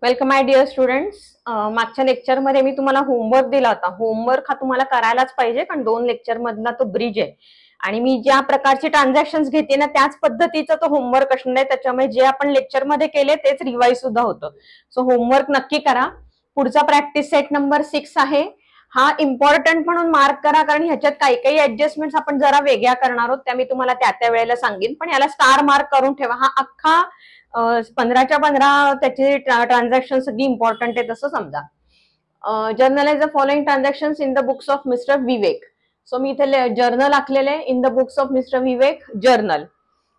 Welcome my dear students. मागच्या लेक्चरमध्ये मी तुम्हाला होमवर्क दिला होता. होमवर्क हा तुम्हाला करायलाच पाहिजे, कारण 2 लेक्चर मधला तो ब्रिज आहे आणि मी ज्या प्रकारचे ट्रान्झॅक्शन्स घेते ना त्याच पद्धतीचा तो होमवर्क असणार आहे. त्याच्यामुळे जे आपण लेक्चरमध्ये केले तेच रिवाइज सुद्धा होतं. सो होमवर्क नक्की करा. पुढचा प्रॅक्टिस सेट नंबर 6 आहे. हा इम्पॉर्टंट म्हणून मार्क करा, कारण ह्याच्यात काही काही ऍडजस्टमेंट्स आपण जरा वेगळ्या करणार आहोत. त्या मी तुम्हाला त्या वेळेला सांगेन, पण याला स्टार मार्क करून ठेवा. हा अख्खा 15च्या 15 त्याचे ट्रान्झॅक्शन सगळी इम्पॉर्टंट आहे तसं समजा. Journalise the following transactions in the books of mister Vivek. So मी इथे जर्नल आखलेले आहे, in the books of mister Vivek journal.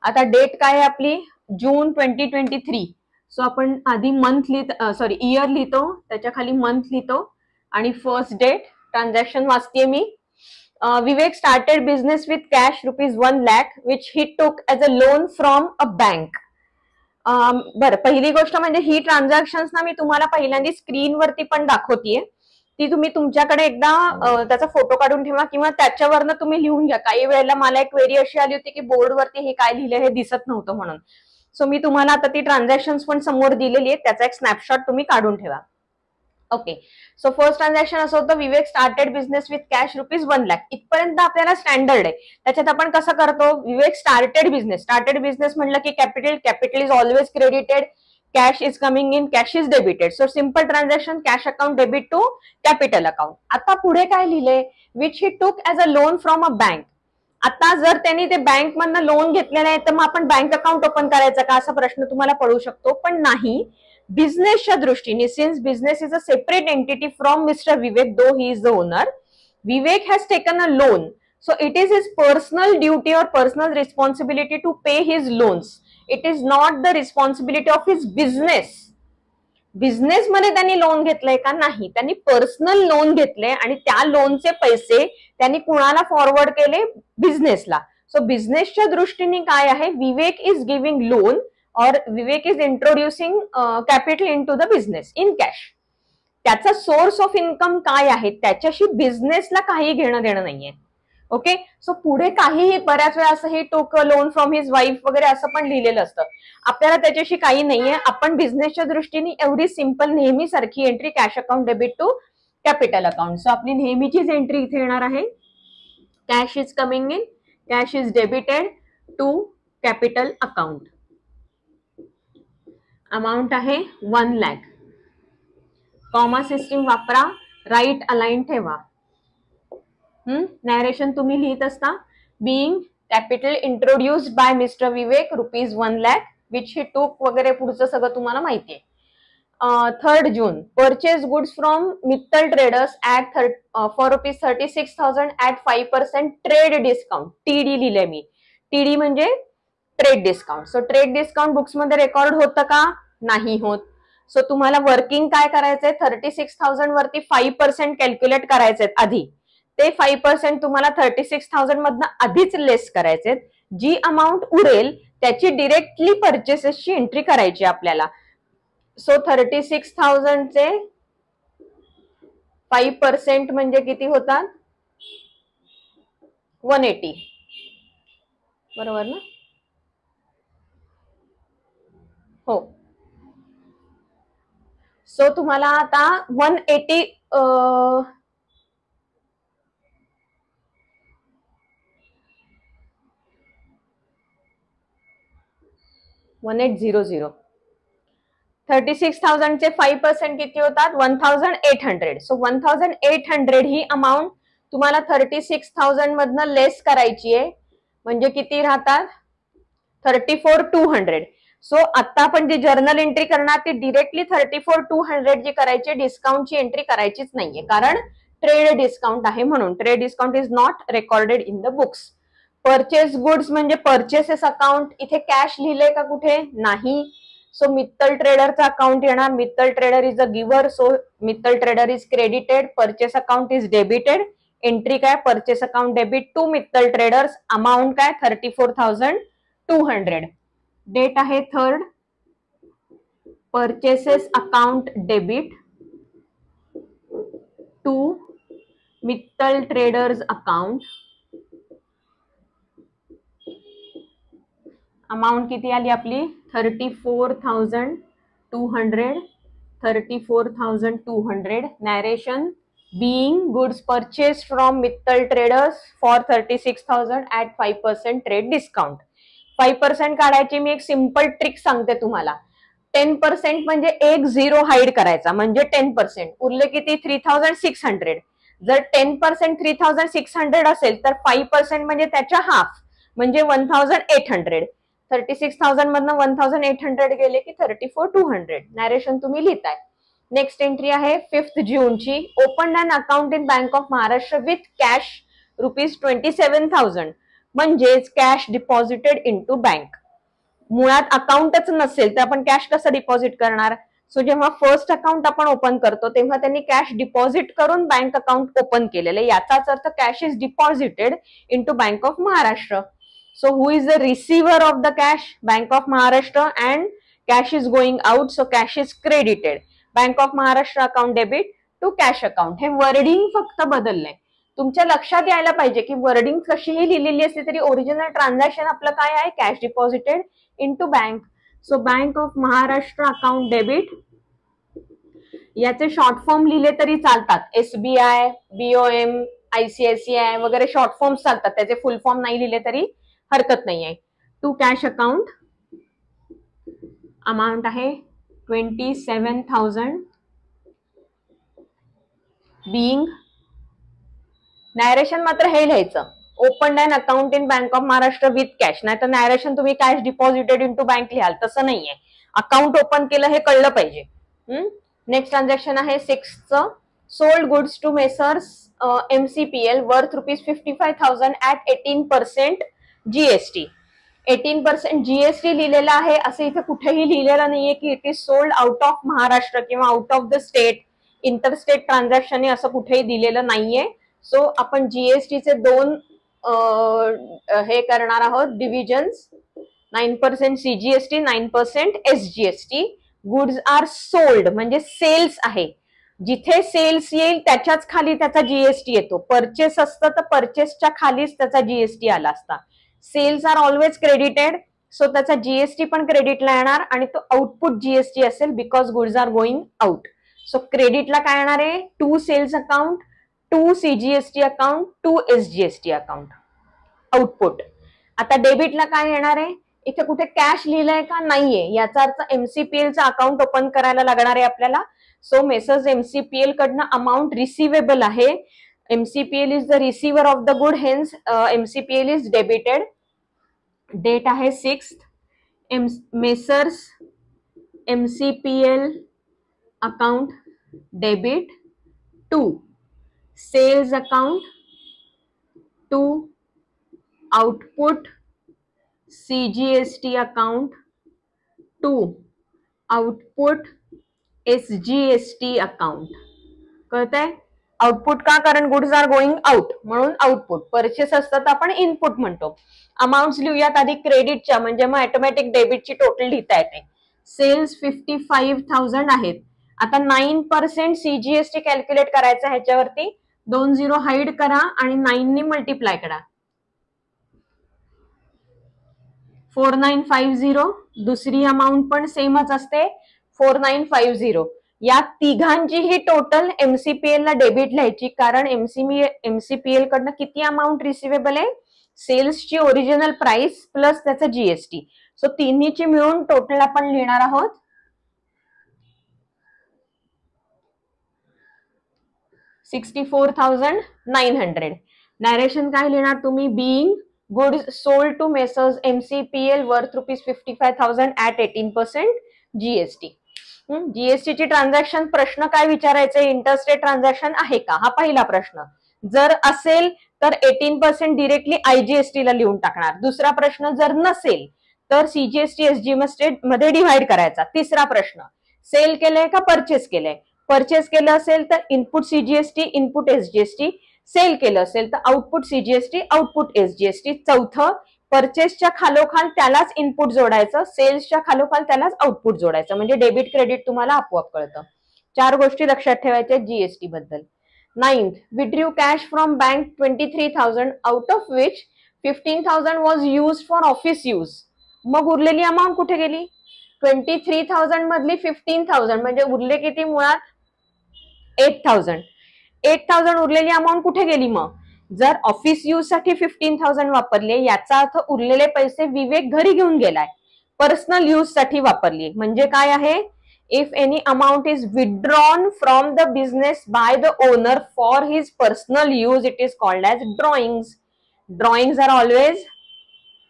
आता डेट काय आहे आपली? जून 2023. सो आपण आधी मंथ इयर लिहितो, त्याच्या खाली मंथ लिहितो आणि फर्स्ट डेट. ट्रान्झॅक्शन वाचतेय मी. Vivek started business with cash ₹1 lakh which he took as a loan from a bank. बरं, पहिली गोष्ट म्हणजे ही ट्रान्झॅक्शन्स ना मी तुम्हाला पहिल्यांदा स्क्रीनवरती पण दाखवतीये. ती तुम्ही तुमच्याकडे एकदा त्याचा फोटो काढून ठेवा किंवा त्याच्यावरनं तुम्ही लिहून घ्या. काही वेळेला मला एक क्वेरी अशी आली होती की बोर्डवरती हे काय लिहिलं हे दिसत नव्हतं म्हणून. सो मी तुम्हाला आता ती ट्रान्झॅक्शन्स पण समोर दिलेली आहे, त्याचा एक स्नॅपशॉट तुम्ही काढून ठेवा. ओके. सो फर्स्ट ट्रान्झॅक्शन असं होतं, Vivek started business with cash ₹1 lakh. इथपर्यंत आपल्याला स्टँडर्ड आहे. त्याच्यात आपण कसं करतो? विवेक स्टार्टेड बिझनेस म्हटलं की capital is always credited, cash is coming in, cash is debited. So simple transaction, cash account debit to capital account. आता पुढे काय लिहिले? Which he took as a loan from a bank. आता जर त्यांनी ते बँक मधनं लोन घेतलेलं आहे तर मग आपण बँक अकाउंट ओपन करायचं का, असा प्रश्न तुम्हाला पडू शकतो. पण नाही, बिझनेसच्या दृष्टीने, since business is a separate entity from mister Vivek, though he is the owner, Vivek has taken a loan. So it is his personal duty or personal responsibility to pay his loans. It is not the responsibility of his business. बिझनेसमध्ये त्यांनी loan घेतलंय का? नाही, त्यांनी personal loan घेतले आणि त्या लोनचे पैसे त्यांनी कुणाला फॉरवर्ड केले? बिझनेसला. सो बिझनेसच्या दृष्टीने काय आहे? विवेक इज गिव्हिंग लोन और Vivek is introducing capital into the business in cash. त्याचा सोर्स ऑफ इन्कम काय आहे त्याच्याशी बिझनेसला काही घेणं देणं नाहीये. ओके. सो पुढे काहीही बऱ्याच वेळा असं हे टोक लोन फ्रॉम हिज वाईफ वगैरे असं पण लिहिलेलं असतं. आपल्याला त्याच्याशी काही नाहीये. आपण बिझनेसच्या दृष्टीने एवढी सिंपल नेहमी सारखी entry, cash account debit to capital account. So आपली नेहमीचीच एंट्री इथे येणार आहे, cash is coming in, cash is debited to capital account. Amount आहे 1 lakh. कॉमा सिस्टीम वापरा, राईट अलाइन ठेवा. नॅरेशन तुम्ही लिहित असता. Being capital introduced by mister Vivek ₹1 lakh which he took वगैरे पुढचं सगळं तुम्हाला माहिती आहे. 3rd June, purchase goods from Mittal traders at for ₹36,000 at 5% trade discount. TD लिहिले मी. टीडी म्हणजे trade discount. So trade discount books मध्ये रेकॉर्ड होतं का? नाही होत. सो तुम्हाला वर्किंग काय करायचंय? 36,000 वरती 5% कॅल्क्युलेट करायचंय आधी. ते 5% तुम्हाला 36,000 मधनं आधीच लेस करायचे. जी अमाऊंट उरेल त्याची डिरेक्टली परचेसेसची एंट्री करायची आपल्याला. सो 36,000 चे 5% म्हणजे किती होतात? 180. बरोबर ना? हो. सो तुम्हाला आता 180 1800. 36,000 चे 5% किती होतात? 1,800. सो 1,800 ही अमाऊंट तुम्हाला 36,000 मधनं लेस करायची आहे. म्हणजे किती राहतात? 34,200. सो आता आपण जी जर्नल एंट्री करणार ती डिरेक्टली 34,200 जी करायची, डिस्काउंटची एंट्री करायचीच नाहीये, कारण ट्रेड डिस्काउंट आहे म्हणून. Trade discount is not recorded in the books. Purchase goods म्हणजे परचेसेस अकाउंट. इथे कॅश लिहिलंय का कुठे? नाही. सो मित्तल ट्रेडरचा अकाउंट येणार. Mittal trader is a giver, so Mittal trader is credited, purchase account is debited. Entry काय? Purchase account debit to Mittal traders. Amount काय? 34,200. डेट आहे 3rd. Purchases account debit to Mittal traders account. Amount किती आली आपली? 34,200. 34,200. Narration: being goods purchased from Mittal Traders for 36,000 at 5% trade discount. 5% काढायची मी एक simple trick सांगते तुम्हाला. 10% म्हणजे एक झिरो हाईड करायचा म्हणजे 10%. उरले किती? 3,600. जर 10% 3,600 असेल तर 5% म्हणजे त्याच्या हाफ म्हणजे 1,800. 36,000 मधनं 1,800 गेले की 34,200. नॅरेशन तुम्ही लिहिताय. नेक्स्ट एंट्री आहे 5 जूनची. Open an account in bank of Maharashtra with cash ₹27,000 म्हणजेच cash deposited into bank. मुळात अकाउंटच नसेल तर आपण कॅश कसं डिपॉझिट करणार? सो जेव्हा फर्स्ट अकाउंट आपण ओपन करतो तेव्हा त्यांनी कॅश डिपॉझिट करून बँक अकाउंट ओपन केलेले, याचाच अर्थ cash is deposited into bank of Maharashtra. So who is the receiver of the cash? Bank of Maharashtra, and cash is going out, so cash is credited. Bank of Maharashtra account debit to cash account. हे wording फक्त बदललंय. तुमच्या लक्षात यायला पाहिजे की wording कशीही लिहिलेली असली तरी ओरिजिनल ट्रान्झॅक्शन आपलं काय आहे? Cash deposited into bank. So bank of Maharashtra account debit. याचे शॉर्ट फॉर्म लिहिले तरी चालतात. SBI, BOM, ICICI वगैरे शॉर्ट फॉर्म्स चालतात. त्याचे फुल फॉर्म नाही लिहिले तरी हरकत नाही आहे. To cash account. अमाउंट आहे 27,000. बिंग. नॅरेशन मात्र हे लिहायचं, open an account in bank of Maharashtra with cash. नाही तर नॅरेशन तुम्ही cash deposited into bank लिहाल, तसं नाहीये. अकाउंट ओपन केलं हे कळलं पाहिजे. नेक्स्ट ट्रान्झॅक्शन आहे 6चं. Sold goods to messrs MCPL worth ₹55,000 at 18% GST. 18% GST लिहिलेला आहे. असं इथे कुठेही लिहिलेलं नाहीये की it is sold out of Maharashtra किंवा out of the state. Interstate transaction आहे असं कुठेही दिलेलं नाहीये. सो आपण जीएसटीचे दोन हे करणार आहोत divisions. 9% CGST, 9% SGST. Goods are sold म्हणजे सेल्स आहे. जिथे सेल्स येईल त्याच्याच खाली त्याचा जीएसटी येतो. परचेस असतं तर परचेसच्या खालीच त्याचा जीएसटी आला असता. Sales are always credited, so त्याचा जीएसटी पण क्रेडिटला येणार आणि तो आउटपुट जीएसटी असेल because goods are going out. So क्रेडिटला काय येणार आहे? To sales account, to CGST account, to SGST account. Output. आता डेबिटला काय येणार आहे? इथे कुठे कॅश लिहिलंय का? नाहीये. याचा अर्थ MCPLचं अकाउंट ओपन करायला लागणार आहे आपल्याला. सो मेसर्स MCPL कडनं अमाऊंट रिसिवेबल आहे. MCPL is the receiver of the good, hence MCPL is debited. Date आहे 6th. Messrs MCPL account debit to sales account to output CGST account to output SGST account. कळतंय? Output का? कारण goods are going out म्हणून output. Purchase असतं तर आपण input म्हणतो. Amounts लिहूयात आधी क्रेडिटच्या, म्हणजे मग ऑटोमॅटिक डेबिटची टोटल लिहिता येते. सेल्स 55,000 आहेत. आता 9% CGST कॅल्क्युलेट करायचं ह्याच्यावरती. 2 झिरो हाईड करा आणि 9 ने मल्टिप्लाय करा. 4950. दुसरी अमाऊंट पण सेमच असते 4950. या तिघांचीही टोटल MCPL ला डेबिट लिहायची, कारण MCPL कडनं किती अमाऊंट रिसिवेबल आहे? सेल्सची ओरिजिनल प्राइस प्लस त्याचा जीएसटी. सो तिन्हीची मिळून टोटल आपण लिहिणार आहोत 64,900. नॅरेशन काय लिहिणार तुम्ही? Being goods sold to messrs MCPL worth ₹55,000 at 18% GST. जीएसटीची ट्रान्झॅक्शन प्रश्न काय विचारायचे? इंटरस्टेट ट्रान्झॅक्शन आहे का? हा पहिला प्रश्न. जर असेल तर 18% डिरेक्टली IGST ला लिहून टाकणार. दुसरा प्रश्न जर नसेल तर CGST SGST मध्ये डिव्हाइड करायचा. तिसरा प्रश्न, सेल केलंय का परचेस केलंय? परचेस केलं असेल तर input CGST, input SGST. Sale केलं असेल तर आउटपुट CGST, आउटपुट SGST. चौथं, परचेसच्या खालोखाल त्यालाच इनपुट जोडायचं, सेल्सच्या खालोखाल त्यालाच आउटपुट जोडायचं, म्हणजे डेबिट क्रेडिट तुम्हाला आपोआप कळतं. 4 गोष्टी लक्षात ठेवायच्या जीएसटी बद्दल. 9th, withdrew cash from bank 23,000 out of which 15,000 was used for office use. मग उरलेली अमाऊंट कुठे गेली? 23,000 मधली 15,000 म्हणजे उरले किती मुळात 8,000. 8,000 उरलेली अमाऊंट कुठे गेली? मग जर ऑफिस यूज साठी 15,000 वापरले याचा अर्थ उरलेले पैसे विवेक घरी घेऊन गेलाय, पर्सनल यूज साठी वापरली. म्हणजे काय आहे? If any amount is withdrawn from the business by the owner for his personal use it is called as drawings. Drawings are always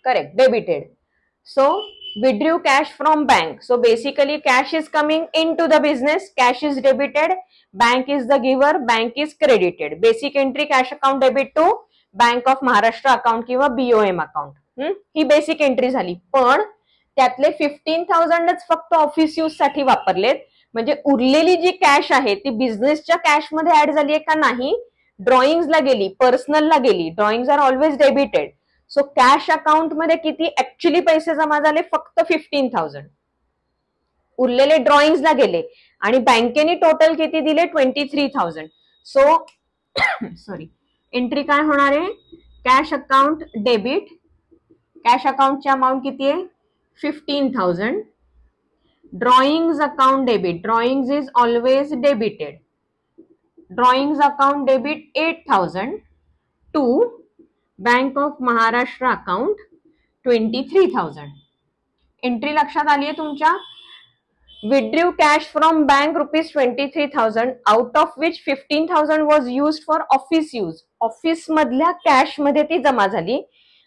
correct debited. So withdrew cash from bank. So basically cash is coming into the business, cash is debited, bank is the giver, bank is credited. Basic entry cash account debit to Bank of Maharashtra account किंवा BOM account. ही basic entry झाली. पण त्यातले 15,000च फक्त office use साठी वापरलेत. म्हणजे उरलेली जी cash आहे ती बिझनेसच्या कॅश मध्ये ऍड झाली आहे का नाही? ड्रॉइंग्सला गेली, पर्सनलला गेली. Drawings are always debited. So cash account मध्ये किती ऍक्च्युली पैसे जमा झाले? फक्त 15,000. उरलेले ड्रॉइंग्सला गेले आणि बँकेने टोटल किती दिले? 23,000. सो सॉरी, एंट्री काय होणार आहे? Cash account debit. कॅश अकाउंटची अमाऊंट किती आहे? 15,000. Drawings account debit. Drawings is always debited. Drawings account debit 8,000 to bank of Maharashtra account 23,000. Entry लक्षात आली आहे तुमच्या? Withdrew cash from bank ₹23,000 out of which 15,000 was used for office use. Office मधल्या cash मध्ये ती जमा झाली.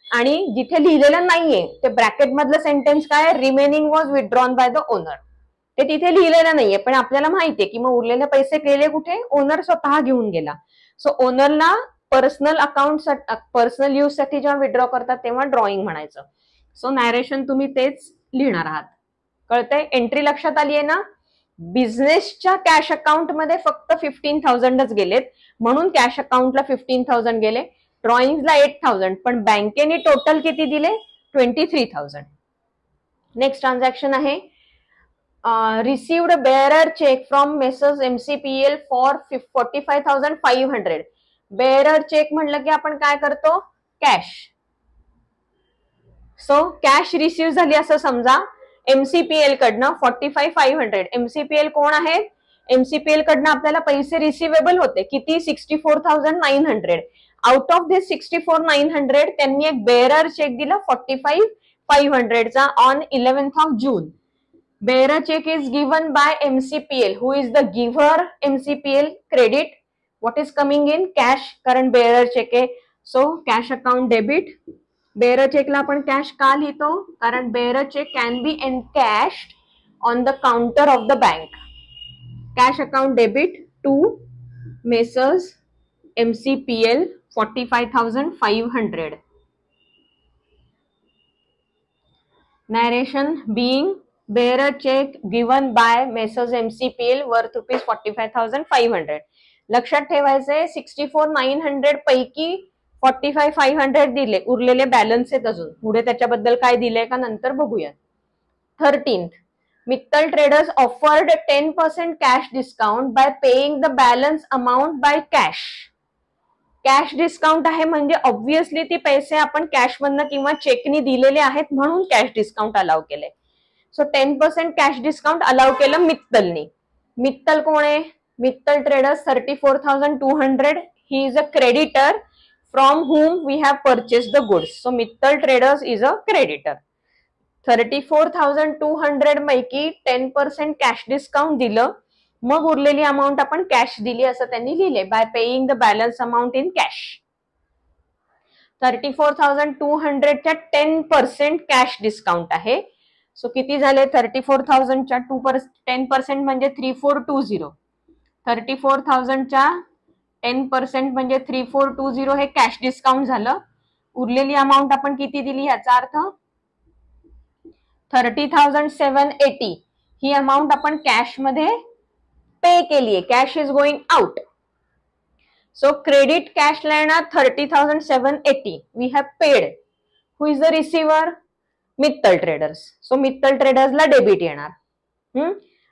आणि जिथे लिहिलेलं नाहीये ते ब्रॅकेट मधलं सेंटेन्स काय? Remaining was withdrawn bye the owner. ते तिथे लिहिलेलं नाहीये पण आपल्याला माहितीये की मग उरलेले पैसे गेले कुठे? ओनर स्वतः घेऊन गेला. सो ओनरला पर्सनल अकाउंट पर्सनल यूज साठी जेव्हा विड्रॉ करतात तेव्हा ड्रॉइंग म्हणायचं. सो नॅरेशन तुम्ही तेच लिहिणार आहात. कळतंय? एंट्री लक्षात आली आहे ना? बिझनेसच्या कॅश अकाउंट मध्ये फक्त 15,000च गेलेत म्हणून कॅश अकाउंटला 15,000 गेले, ड्रॉइंग्सला 8,000, पण बँकेने टोटल किती दिले? 23,000. नेक्स्ट ट्रान्झॅक्शन आहे received bearer cheque from messrs MCPL for 45,500. Bearer cheque म्हणलं की आपण काय करतो? कॅश. सो कॅश रिसिव्ह झाली असं समजा MCPL कडनं 45,500. MCPL कोण आहे? MCPL कडनं आपल्याला पैसे रिसिवेबल होते किती? 64,900. आउट ऑफ दिस 64,900 त्यांनी एक बेअरर चेक दिला 45,500 चा on 11th of June. Bearer check is given by MCPL. Who is the giver? MCPL. Credit. What is coming in? Cash. Current bearer check आहे. So cash account debit. Bearer check ला आपण cash का लिहितो? कारण bearer check can be encashed on the counter of the bank. Cash account debit to Messrs MCPL 45,500. Narration being bearer check given by Messrs MCPL worth ₹45,500. लक्षात ठेवायचंय 64,900 पैकी 45,500 दिले, उरलेले बॅलन्स आहेत अजून. पुढे त्याच्याबद्दल काय दिलंय का नंतर बघूयात. 13th, Mittal traders offered 10% cash discount by paying the balance amount by cash. Cash discount आहे म्हणजे ऑब्व्हियसली ती पैसे आपण कॅश मधनं किंवा चेकनी दिलेले आहेत म्हणून कॅश डिस्काउंट अलाउ केले. सो 10% कॅश डिस्काउंट अलाउ केलं मित्तलनी. मित्तल कोण आहे? Mittal traders 34,200. He is a creditor from whom we have purchased the goods. So Mittal Traders is a creditor. 34,200 पैकी 10% कॅश डिस्काउंट दिलं, मग उरलेली अमाऊंट आपण कॅश दिली असं त्यांनी लिहिले. Bye paying the balance amount in cash. 34,200 च्या 10% कॅश डिस्काउंट आहे. सो किती झाले? 34,000 च्या 10% म्हणजे 3420. 34,000 च्या 10% म्हणजे 3420 हे कॅश डिस्काउंट झालं. उरलेली अमाऊंट आपण किती दिली याचा अर्थ 30,780. ही अमाऊंट आपण कॅश मध्ये पे केली आहे. Cash is going out. So credit कॅशला येणार 30,780. We have paid. Who is the receiver? Mittal traders. So Mittal ट्रेडर्सला डेबिट येणार.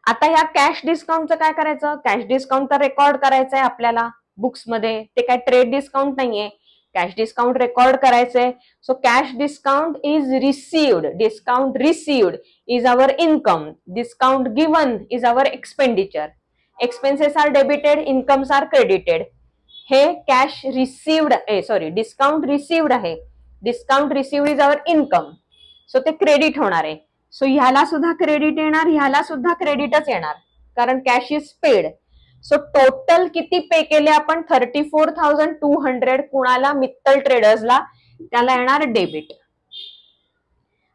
आता ह्या कॅश डिस्काउंटचं काय करायचं? कॅश डिस्काउंट तर रेकॉर्ड करायचं आहे आपल्याला बुक्स मध्ये. ते काय ट्रेड डिस्काउंट नाहीये. कॅश डिस्काउंट रेकॉर्ड करायचंय. So cash discount is received. Discount received is our income. Discount given is our expenditure. Expenses are debited, incomes are credited. हे कॅश रिसिव्ड डिस्काउंट रिसिव्ड आहे. Discount received is our income. So ते credit होणार आहे. So ह्याला सुद्धा credit येणार, ह्याला सुद्धा क्रेडिटच येणार कारण cash is paid. So total किती पे केले आपण? 34,200. कुणाला? मित्तल ट्रेडर्सला. त्याला येणार डेबिट.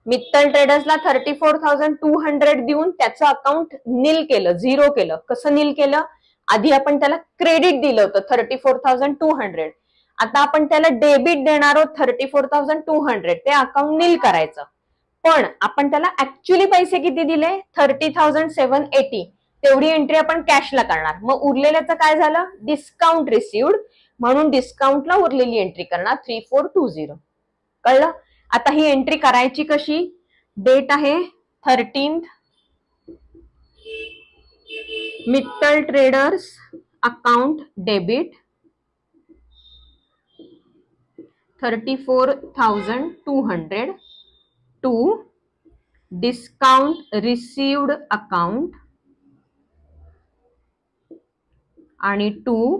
मित्तल ट्रेडर्सला 34,200 देऊन त्याचं अकाउंट नील केलं, झिरो केलं. कसं नील केलं? आधी आपण त्याला क्रेडिट दिलं होतं 34,200. आता आपण त्याला डेबिट देणार आहोत 34,200. ते अकाउंट नील करायचं. पण आपण त्याला ऍक्च्युअली पैसे किती दिले? 30,780. तेवढी एंट्री आपण कॅशला करणार. मग उरलेल्याचं काय झालं? Discount received. म्हणून डिस्काउंटला उरलेली एंट्री करणार 3420. कळलं? आता ही एंट्री करायची कशी? डेट आहे 13th. Mittal traders account debit 34,200 to discount received account आणि टू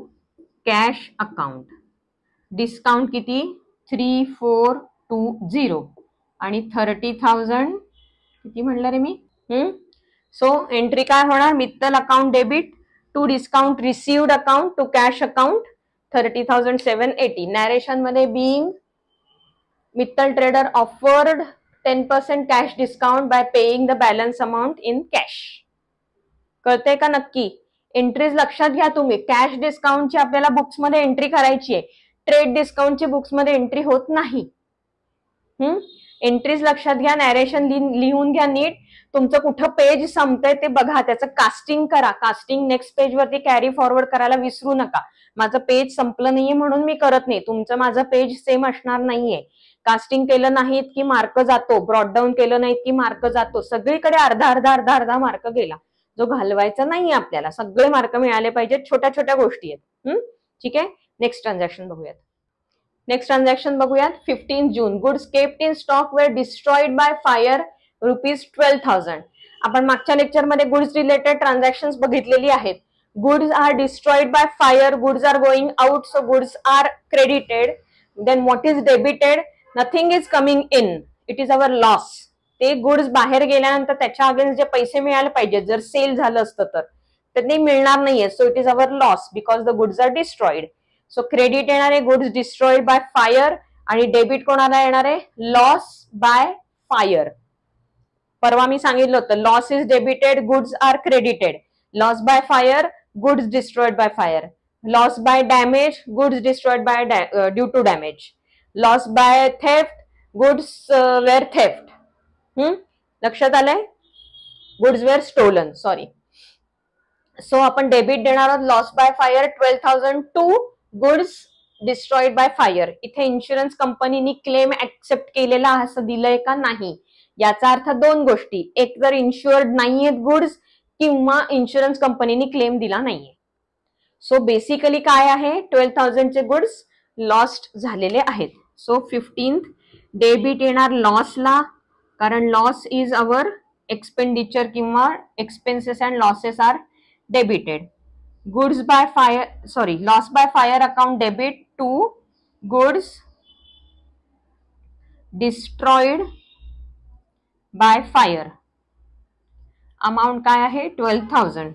कॅश अकाउंट. डिस्काउंट किती? 3420 आणि 30,000 किती म्हणलं रे मी? सो एंट्री काय होणार? Mittal account debit to discount received account to cash account 30,780. Narration मध्ये being Mittal trader offered 10% cash discount by paying the balance amount in cash. कळतंय का नक्की? एंट्रीज लक्षात घ्या तुम्ही. कॅश डिस्काउंटची आपल्याला बुक्स मध्ये एंट्री करायची आहे. ट्रेड डिस्काउंटची बुक्स मध्ये एंट्री होत नाही. एंट्रीज लक्षात घ्या. नॅरेशन लिहून घ्या नीट. तुमचं कुठं पेज संपतंय ते बघा, त्याचं कास्टिंग करा. कास्टिंग नेक्स्ट पेज वरती कॅरी फॉरवर्ड करायला विसरू नका. माझं पेज संपलं नाहीये म्हणून मी करत नाही. तुमचं माझं पेज सेम असणार नाहीये. कास्टिंग केलं नाहीत की मार्क जातो, ब्रॉड डाऊन केलं नाहीत की मार्क जातो. सगळीकडे अर्धा मार्क गेला जो घालवायचा नाहीये आपल्याला. सगळे मार्क मिळाले पाहिजेत. छोट्या छोट्या गोष्टी आहेत. ठीक आहे. नेक्स्ट ट्रान्झॅक्शन बघूयात. 15 June. Goods kept in stock were destroyed by fire ₹12,000. आपण मागच्या लेक्चरमध्ये गुड्स रिलेटेड ट्रान्झॅक्शन्स बघितलेली आहेत. Goods are destroyed by fire. Goods are going out. So goods are credited. Then what is debited? Nothing is coming in. It is our loss. ते goods बाहेर गेल्यानंतर त्याच्या against जे पैसे मिळाले पाहिजे जर सेल झालं असतं तर ते मिळणार नाहीये. So it is our loss because the goods are destroyed. So credit येणार आहे गुड्स डिस्ट्रॉइड बाय फायर आणि डेबिट कोणाला येणार आहे? Loss by fire. परवा मी सांगितलं होतं loss is debited, goods are credited. Loss by fire, goods destroyed by fire. Loss by damage, goods destroyed by due to damage. Loss by theft, goods were theft. लक्षात आलंय? Goods were stolen. Sorry. So आपण debit देणार आहोत loss by fire 12,000 to goods destroyed by fire. इथे insurance कंपनीनी claim accept केलेला असं दिलंय का? नाही. याचा अर्थ दोन गोष्टी. एक तर इन्शुअर्ड नाहीयेत गुड्स किंवा इन्शुरन्स कंपनीने क्लेम दिला नाहीये. सो बेसिकली काय आहे? 12,000 चे गुड्स लॉस्ट झालेले आहेत. सो 15th डेबिट येणार लॉसला कारण लॉस इज अवर एक्सपेंडिचर किंवा expenses and losses are debited. Goods by fire loss by fire account debit to goods destroyed by fire. Amount काय आहे? 12,000.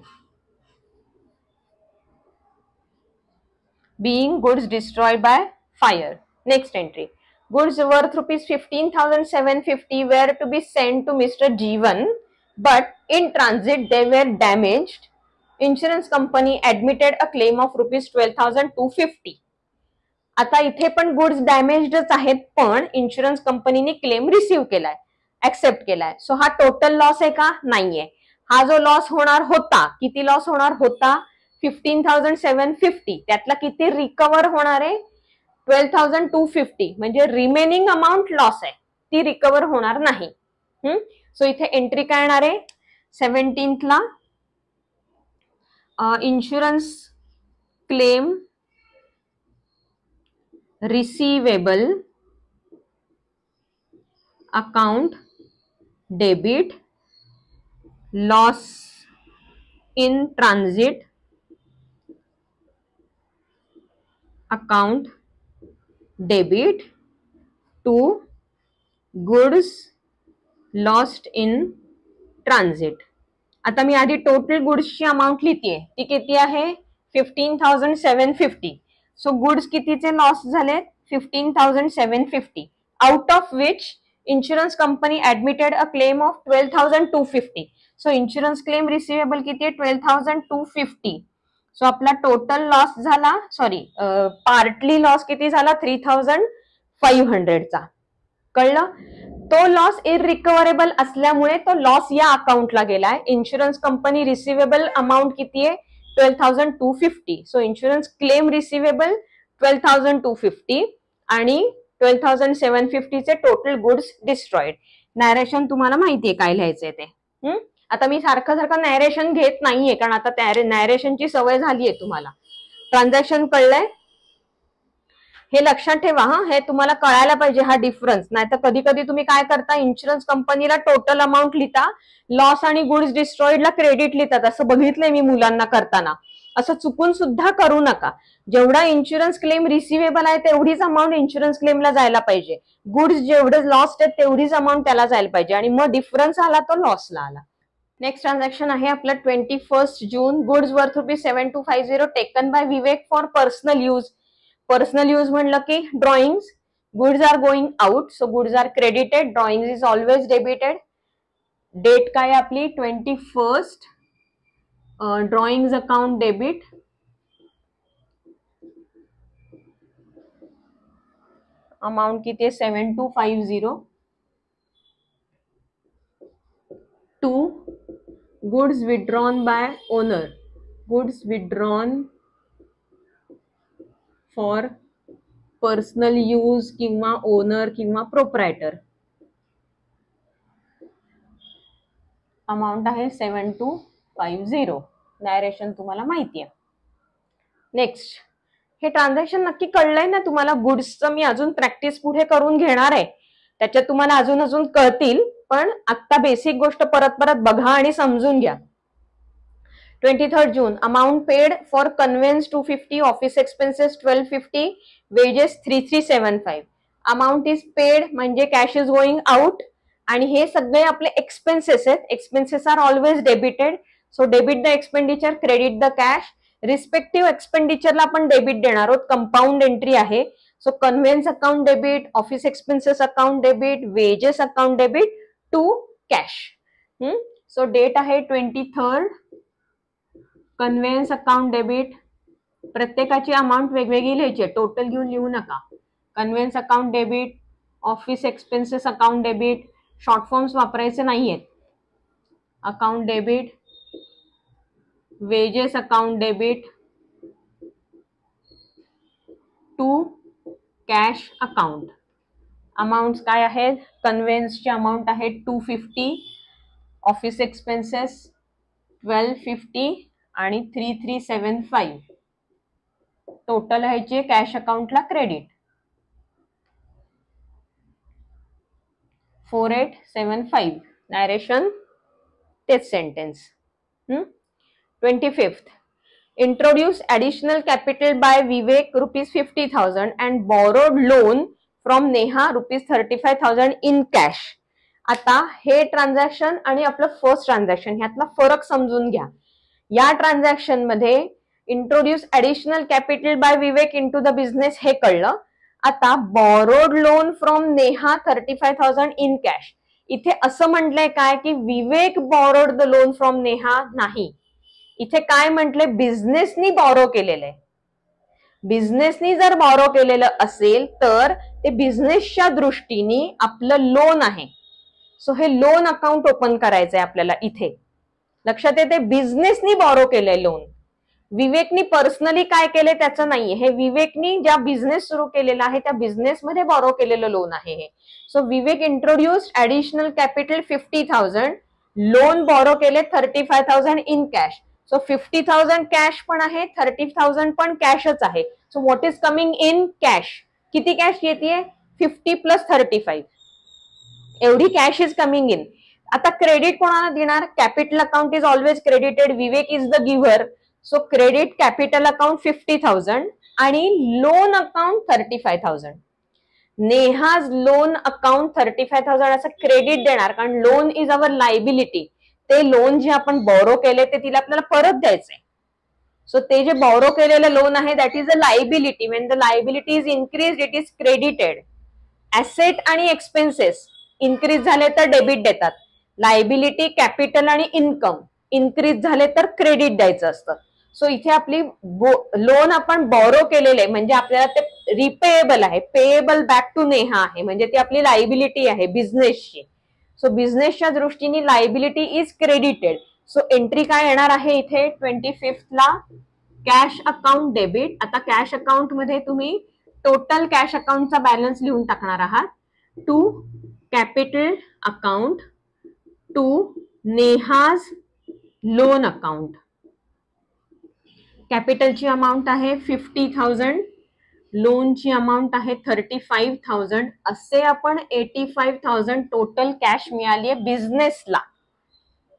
being goods destroyed by fire. Next entry. Goods worth ₹15,750 were to be sent to Mr. Jeevan, but in transit they were damaged. Insurance company admitted a claim of ₹12,250. आता इथे पण goods डॅमेज्डच आहेत पण insurance कंपनीने claim receive केलाय, accept केलाय. So हा total loss आहे का? नाहीये. हा जो लॉस होणार होता, किती लॉस होणार होता? 15,750. त्यातला किती रिकवर होणार आहे? 12,250. म्हणजे रिमेनिंग अमाऊंट लॉस आहे, ती रिकवर होणार नाही. सो इथे एंट्री काय येणार आहे? 17th ला insurance claim receivable account debit loss in transit account debit to goods lost in transit. आता मी आधी टोटल गुड्सची अमाऊंट लिहितेय, ती किती आहे 15,750. सो गुड्स कितीचे लॉस झाले 15,750, out of which insurance company admitted a claim of 12,250. So insurance claim receivable किती आहे 12,250. So आपला टोटल लॉस झाला, सॉरी पार्टली लॉस किती झाला 3,500 चा. कळलं? तो लॉस इरिकव्हरेबल असल्यामुळे तो लॉस या अकाउंटला गेलाय. इन्शुरन्स कंपनी रिसिवेबल अमाऊंट किती आहे 12,250. सो इन्शुरन्स क्लेम रिसिवेबल 12,250 आणि 12,750 चे टोटल गुड्स डिस्ट्रॉइड. नॅरेशन तुम्हाला माहितीये काय लिहायचंय ते. आता मी सारखं नॅरेशन घेत नाहीये कारण आता नॅरेशनची सवय झालीये तुम्हाला. ट्रान्झॅक्शन कळलंय हे लक्षात ठेवा. हे तुम्हाला कळायला पाहिजे हा डिफरन्स. नाहीतर कधी कधी तुम्ही काय करता, इन्शुरन्स कंपनीला टोटल अमाऊंट लिहिता, लॉस आणि गुड्स डिस्ट्रॉइडला क्रेडिट लिहितात. असं बघितलंय मी मुलांना करताना. असं चुकून सुद्धा करू नका. जेवढा इन्शुरन्स क्लेम रिसिवेबल आहे तेवढीच अमाऊंट इन्शुरन्स क्लेमला जायला पाहिजे. गुड्स जेवढे लॉस्ट आहेत तेवढीच अमाऊंट त्याला जायला पाहिजे आणि मग डिफरन्स आला तो लॉसला आला. नेक्स्ट ट्रान्झॅक्शन आहे आपलं 21 June. Goods worth ₹7250 taken by Vivek for personal use. Personal use म्हणलं की drawings. Goods are going out, so goods are credited, drawings is always debited. Date काय आपली 21. ड्रॉइंग्स अकाउंट डेबिट अमाउंट किती आहे 7250. To goods withdrawn by owner. Goods withdrawn for personal use किंवा owner किंवा proprietor. Amount आहे 7250. Direction तुम्हाला माहिती आहे. नेक्स्ट, हे ट्रान्झॅक्शन नक्की कळलंय ना तुम्हाला? गुड्सचं मी अजून प्रॅक्टिस पुढे करून घेणार आहे, त्याच्यात तुम्हाला अजून कळतील. पण आता बेसिक गोष्ट परत बघा आणि समजून घ्या. 23 June. Amount paid for conveyance 250, office expenses 1250, wages 3375. Amount is paid म्हणजे कॅश इज गोइंग आउट आणि हे सगळे आपले एक्सपेन्सेस आहेत. Expenses are always debited. So debit the expenditure, credit the cash. Respective एक्सपेंडिचरला आपण डेबिट देणार आहोत. कंपाऊंड एंट्री आहे. So conveyance account debit, office expenses account debit, wages account debit to cash. So date आहे 23. Conveyance account debit, प्रत्येकाची amount वेगवेगळी लिहायची, total घेऊन लिहू नका. Conveyance account debit, office expenses account debit, short forms वापरायचे नाहीयेत. Account debit, wages account debit to cash account. Amount काय आहेत? कन्व्हेन्सची अमाऊंट आहे 250, ऑफिस एक्सपेन्सेस 1250 आणि 3375. टोटल ह्याची कॅश अकाउंटला क्रेडिट 4875. डायरेक्शन तेच sentence. 25. Introduce additional capital by Vivek ₹50,000 and borrowed loan from Neha ₹35,000 in cash. आता हे ट्रान्झॅक्शन आणि आपलं फर्स्ट ट्रान्झॅक्शन ह्यातला फरक समजून घ्या. या ट्रान्झॅक्शन मध्ये introduce additional capital by Vivek into the business हे कळलं. आता borrowed loan from Neha 35,000 in cash. इथे असं म्हटलंय काय की Vivek borrowed the loan from Neha नाही. इथे काय म्हटलंय? बिझनेसनी बॉरो केलेलं आहे. बिझनेसनी जर बॉरो केलेलं असेल तर ते बिझनेसच्या दृष्टीने आपलं लोन आहे. सो हे लोन अकाउंट ओपन करायचंय आपल्याला. इथे लक्षात येते बिझनेसनी बॉरो केलंय लोन. विवेकनी पर्सनली काय केले त्याचं नाहीये. हे विवेकनी ज्या बिझनेस सुरू केलेला आहे त्या बिझनेसमध्ये बॉरो केलेलं लोन आहे हे. So Vivek introduced additional capital 50,000, loan borrow केले 35,000 इन कॅश. सो 50,000 कॅश पण आहे, 30,000 पण कॅशच आहे. So what is coming in? Cash. किती कॅश येते? 50 प्लस 35, एवढी कॅश इज कमिंग इन. आता क्रेडिट कोणाला देणार? Capital account is always credited, Vivek is the giver, so credit capital account 50,000 आणि loan account 35,000. Neha's loan account 35,000 असं क्रेडिट देणार, कारण लोन इज अवर लायबिलिटी. ते लोन जे आपण बॉरो केले ते तिला आपल्याला परत द्यायचंय. सो ते जे बॉरो केलेलं लोन आहे that is a liability. Wien the liability is increase it is credited. Asset आणि एक्सपेन्सेस इन्क्रीज झाले तर डेबिट देतात. लायबिलिटी, कॅपिटल आणि इन्कम इन्क्रीज झाले तर क्रेडिट द्यायचं असतं. सो इथे आपली लोन आपण बॉरो केलेले म्हणजे आपल्याला ते रिपेएबल आहे, पेएबल बॅक टू नेहा आहे, म्हणजे ती आपली लायबिलिटी आहे बिझनेसची. सो बिझनेसच्या दृष्टीने liability is credited. So entry काय येणार आहे इथे 25th ला? Cash account debit. आता कॅश अकाउंट मध्ये तुम्ही टोटल कॅश अकाउंटचा बॅलन्स लिहून टाकणार आहात. To capital account to Neha's loan account. कॅपिटलची अमाऊंट आहे 50,000, लोनची अमाऊंट आहे 35,000. असे आपण 85,000 टोटल कॅश मिळाली आहे बिझनेसला.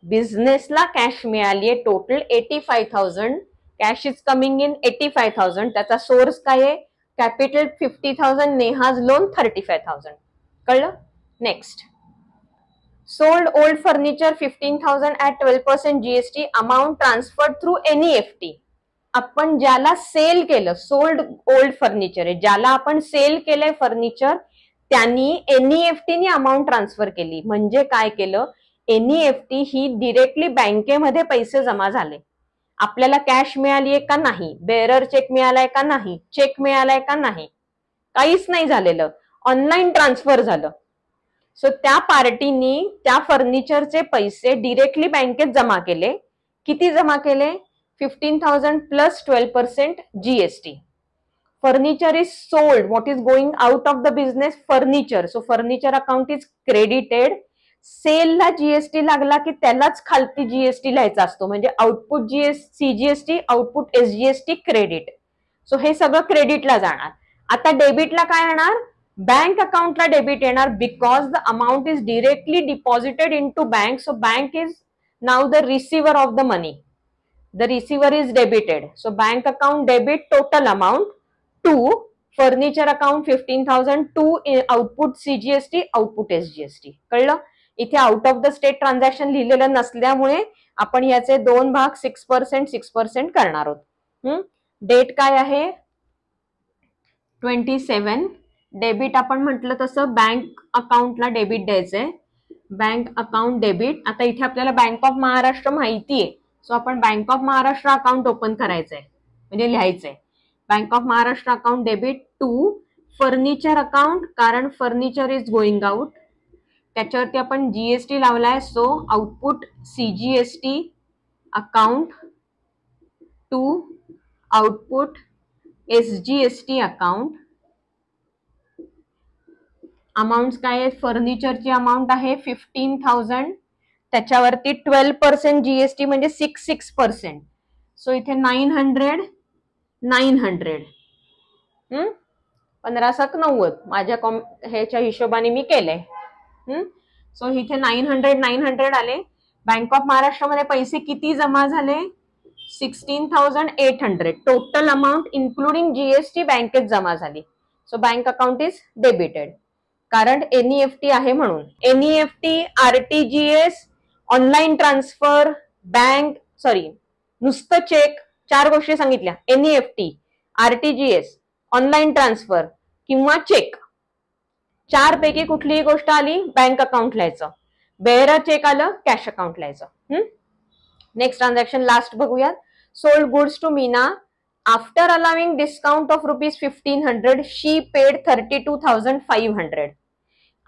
बिझनेसला कॅश मिळाली आहे total 85,000. Cash is coming in 85,000. त्याचा सोर्स काय आहे? Capital 50,000, Neha's loan 35,000. कळलं? Next, sold old furniture 15,000 at 12% GST. Amount transferred through NEFT. आपण ज्याला सेल केलं, सोल्ड ओल्ड फर्निचर आहे, ज्याला आपण सेल केलंय फर्निचर त्यांनी NEFT नी अमाऊंट ट्रान्सफर केली. म्हणजे काय केलं? NEFT ही डिरेक्टली बँकेमध्ये पैसे जमा झाले. आपल्याला कॅश मिळाली आहे का नाही? बेअरर चेक मिळालाय का नाही? चेक मिळालाय का नाही? काहीच नाही झालेलं, ऑनलाईन ट्रान्सफर झालं. सो त्या पार्टीनी त्या फर्निचरचे पैसे डिरेक्टली बँकेत जमा केले. किती जमा केले? 15,000 plus 12% GST. Furniture is sold. What is going out of the business? Furniture. So furniture account is credited. Sale ला जीएसटी लागला की त्यालाच खालती जीएसटी लिहायचा असतो, म्हणजे output CGST, output SGST, credit. So हे सगळं क्रेडिटला जाणार. आता डेबिटला काय येणार? बँक अकाउंटला डेबिट येणार, because the amount is directly deposited into bank. So bank is now the receiver of the money. The receiver is debited. So bank account debit total amount to furniture account 15,000 to output CGST, output SGST. कळलं? इथे out of the state transaction लिहिलेलं नसल्यामुळे आपण याचे दोन भाग 6% 6% करणार आहोत. डेट काय आहे? 27. डेबिट आपण म्हटलं तसं बँक अकाउंटला डेबिट द्यायचंय. Bank account debit. आता इथे आपल्याला बँक ऑफ महाराष्ट्र माहितीये, सो आपण bank of Maharashtra account open करायचंय, म्हणजे लिहायचंय bank of Maharashtra account debit to furniture account, कारण फर्निचर इज गोइंग आउट. त्याच्यावरती आपण GST लावलाय, so output CGST account to output SGST account. Amount काय आहे? फर्निचरची अमाऊंट आहे 15,000, त्याच्यावरती 12% GST म्हणजे 6%. सो इथे 900 900 15,790 माझ्या ह्याच्या हिशोबाने मी केलंय. सो इथे 900 900 आले. बँक ऑफ महाराष्ट्रामध्ये पैसे किती जमा झाले? 16,800. टोटल अमाऊंट इन्क्लुडिंग GST बँकेत जमा झाली. So bank account is debited, कारण NEFT आहे म्हणून. NEFT, RTGS, online transfer, bank, नुसतं चेक, 4 गोष्टी सांगितल्या. NEFT, RTGS, ऑनलाईन ट्रान्सफर किंवा चेक. 4 पैकी कुठलीही गोष्ट आली बँक अकाउंट लिहायचं. बेअरर चेक आलं कॅश अकाउंट लिहायचं. नेक्स्ट ट्रान्झॅक्शन लास्ट बघूयात. Sold goods to Meena. After allowing discount of ₹1,500 she paid 32,500.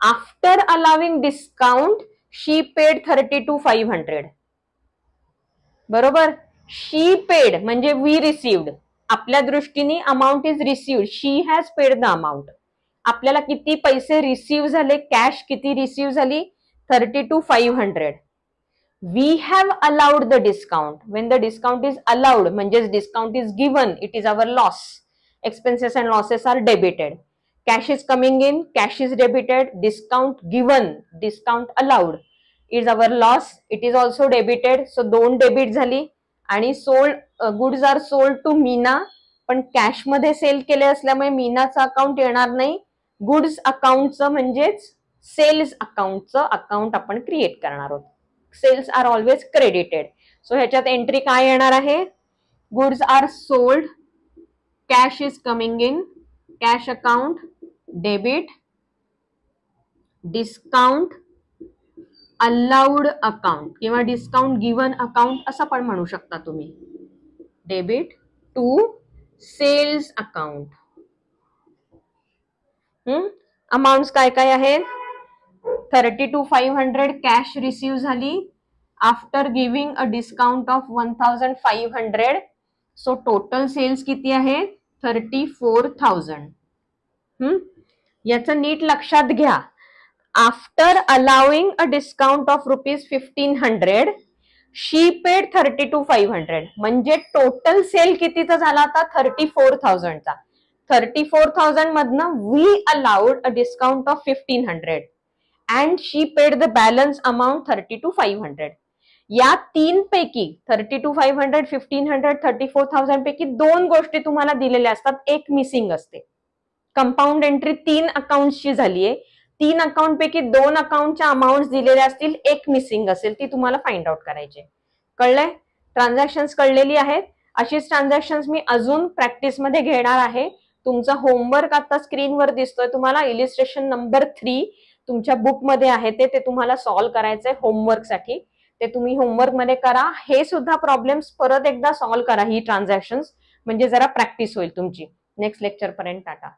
After allowing discount she paid 32,500. बरोबर? शी पेड म्हणजे वी रिसिव्ड. आपल्या दृष्टीने amount is received. She has paid the amount. आपल्याला किती पैसे receive झाले, कॅश किती रिसिव्ह झाली? 32,500. We have allowed the discount. When the discount is allowed म्हणजेच discount is given, it is our loss. Expenses and losses are debited. Cash is coming in, cash is debited, discount given, discount allowed is our loss, it is also debited. So 2 debit झाली. आणि sold, goods are sold to Meena, पण cash मध्ये sale केले असल्यामुळे मीनाचं account येणार नाही. Goods अकाउंटचं म्हणजेच सेल्स अकाउंटचं अकाउंट आपण क्रिएट करणार आहोत. Sales are always credited. So ह्याच्यात एंट्री काय येणार आहे? Goods are sold, cash is coming in, cash account debit, discount allowed account किंवा डिस्काउंट गिवन अकाउंट असं पण म्हणू शकता तुम्ही. Debit to sales account. Amounts काय काय आहेत? 32,500 कॅश रिसीव्ह झाली after giving a discount of 1,500. So total sales किती आहे? 34,000. याचं नीट लक्षात घ्या. After allowing a discount of ₹1,500 she paid 32,500. म्हणजे टोटल सेल कितीचा झाला आता? 34,000चा. 34,000 मधनं we allowed a discount of 1,500 and she paid the balance amount 32,500. या 3 पैकी 32,500, 1,500, 34,000 पैकी 2 गोष्टी तुम्हाला दिलेल्या असतात, एक मिसिंग असते. कंपाऊंड एंट्री 3 अकाउंटची झालीये. 3 अकाउंट पैकी 2 अकाउंटच्या अमाउंट दिलेल्या असतील, एक मिसिंग असेल, ती तुम्हाला फाइंड आउट करायची. कळलंय? ट्रान्झॅक्शन्स कळलेली आहेत. अशीच ट्रान्झॅक्शन्स मी अजून प्रॅक्टिसमध्ये घेणार आहे. तुमचा होमवर्क आता स्क्रीनवर दिसतोय तुम्हाला. इलिस्ट्रेशन नंबर 3 तुमच्या बुकमध्ये आहे, ते तुम्हाला सॉल्व्ह करायचंय होमवर्कसाठी. ते तुम्ही होमवर्क मध्ये करा. हे सुद्धा प्रॉब्लेम्स परत एकदा सॉल्व्ह करा, ही ट्रान्झॅक्शन्स, म्हणजे जरा प्रॅक्टिस होईल तुमची. नेक्स्ट लेक्चर पर्यंत टाटा.